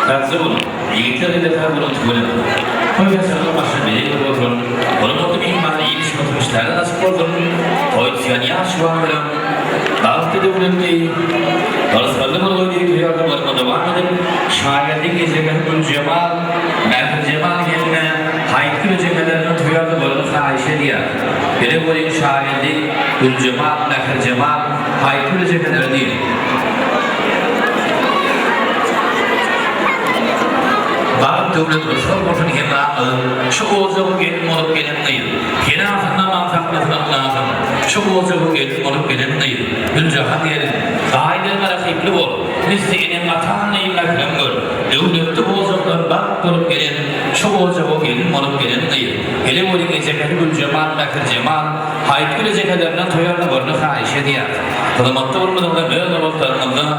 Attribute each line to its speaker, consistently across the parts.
Speaker 1: razı olun. Yiğitler de tabi olun tuğulun. Koyga sarılı başı beri olun. Onun otu imanı iyi bir şey oturmuşlarla nasip olun. Koyusuyan yaş varlarım. Dağıttı da bulundu. Barıslarlı bunu oynadık duyardım varma devam edin. Şairlik gecegen Gül Cemal, Mehmet Cemal geline haykı gecegelerini duyardım varma Ayşe diye. Biri boyun şairlik Gül Cemal, Mehmet Cemal haykı gecegeleri değil. Bağ devlet usul olsun hema şu oğuzluğu gelin olup gelen değil. Yine aslında mantıklıdan lazım. Şu oğuzluğu gelin olup gelen değil. Gülcahan gelin. Gayden rakipli ol. Mesleğinin atanlayı mekrem gör. Devletli oğuzluğundan bak olup gelen şu oğuzluğu gelin olup gelen değil. Hele bu gecekleri Gülcemal, Mekir Cemal hayt güleceklerinden toyarlı varlık Ayşe diye. Kılımatta olmadığında böyle oltarımında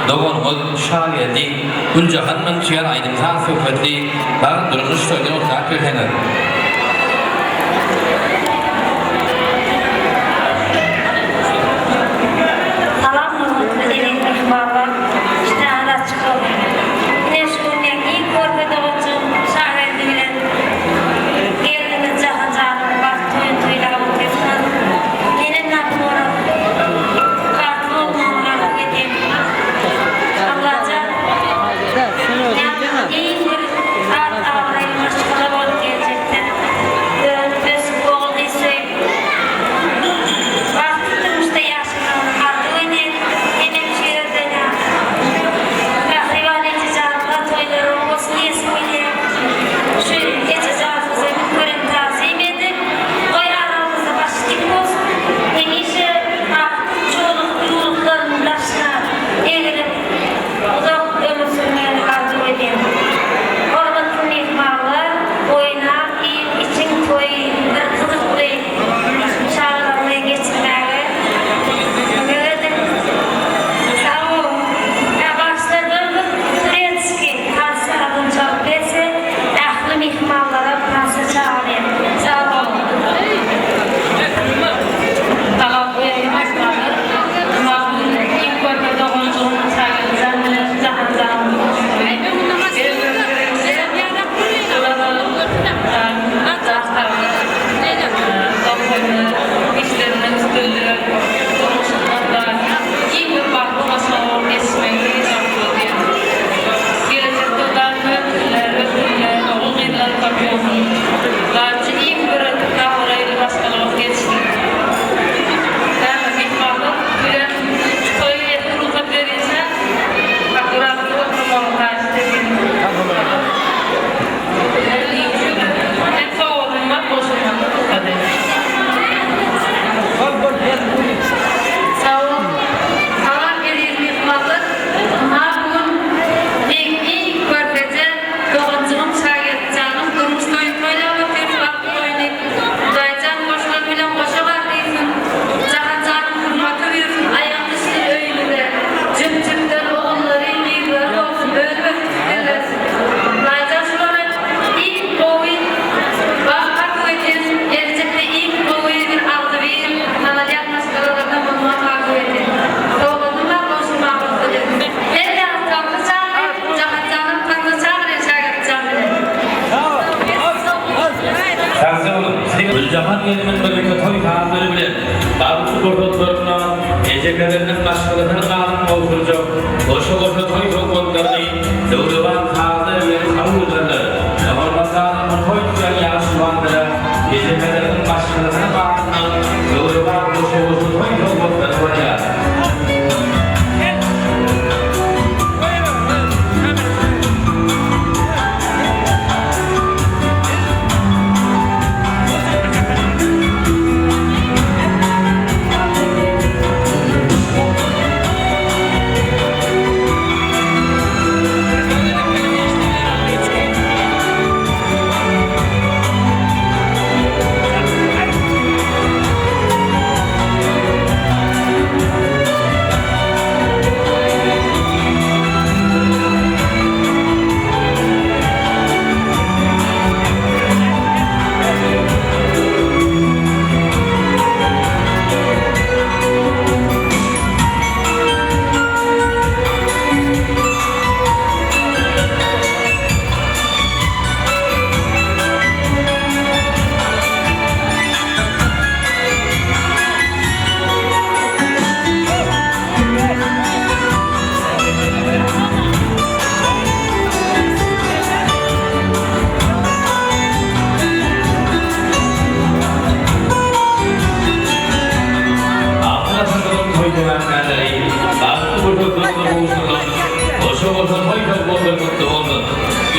Speaker 1: Doğan ol şahidi Gülcahan Mançiyar aydın tafifetli Bağın duruş söyleyen ortak kökenler.
Speaker 2: Salam Muhammed Elenmiş Baba işte ara çıkıyor. Ne şunun iyi korkuda olsun şahidi bilen geldiğimiz cahan canım bak tuyla bakıyorsun. Yine ne yapıyorum? Kartı olmamına gideyim. Allah'ca iyi bir art ağlaymış kalabalık gelecekler.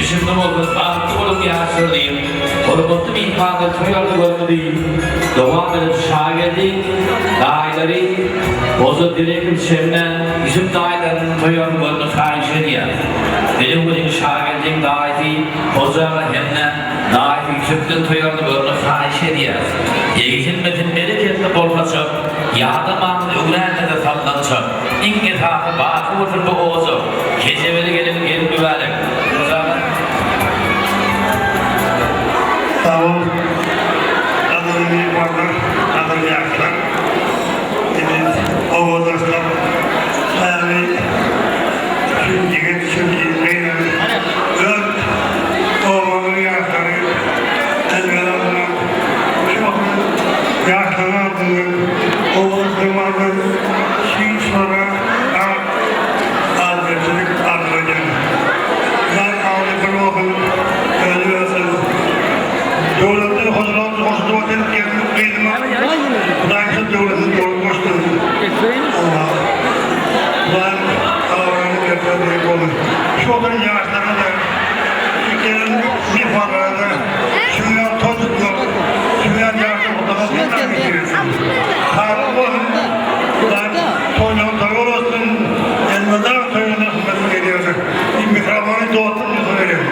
Speaker 1: Şimdi oldu, farklı olup yaşırdayım. Korkuttu bir ifade soyardı görmedeyim. Doğan edip şagirdi, dağları, bozu direkim şemden, yüzüm dağlarının soyardı görmedeyim karşı diye. Benim bu şagirdim dağıtı, bozarla hemden, dağıtı yüzümden soyardı görmedeyim karşı diye. Eğitimmetin bereketli bolmaçak, yağdamanın öğrenle de sallanacak. İlk etapı batı oturdu oğuzu, keçeveli gelip güverim.
Speaker 3: Sağ ol. Adını mimarlar, adını yaklar. Oğuzlar, yani şimdi beyler, dört oğlanın yakları, elvelanlar, çok yaklanardınız, oğuzlarının şey sonra adresilik adlayın. Ben ağlıklı okun, ölüyorsunuz. Devletin hoşluğu edip gelip geldim. Bırakın devletin doğru koştuğunu. Allah. Ben Allah'ın getirdiği konu. Şu kadar yaşlarına da ülkenin bir parada şuraya çocuklar, şuraya yaşlı fotoğraflarına geçiriyorsun. Harbi olun. Ben toynağı olsun. Elmeden toynağı hizmet geliyorsun. Bir mikrofonu doğatın mı söylüyorum.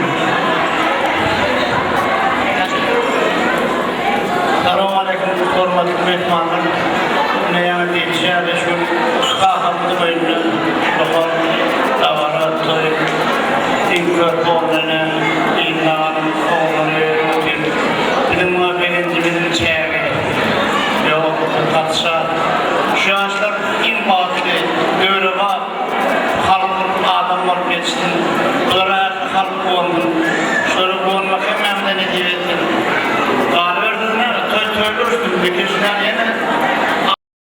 Speaker 3: Selamun Aleyküm, hürmetli mehmanlar. Ne yani diyeceğim de şu kahvaltı boyunca bakalım davarat, inkör konularına, inanın konuları, bizim muhabbetimiz çevre, yok katsa, şu ağaçlar impaklı, göre var, halkın adamlar geçsin, sonra halk olun, sonra olmak hemen de ne diyelim. Tölürsün, bir kişiden yine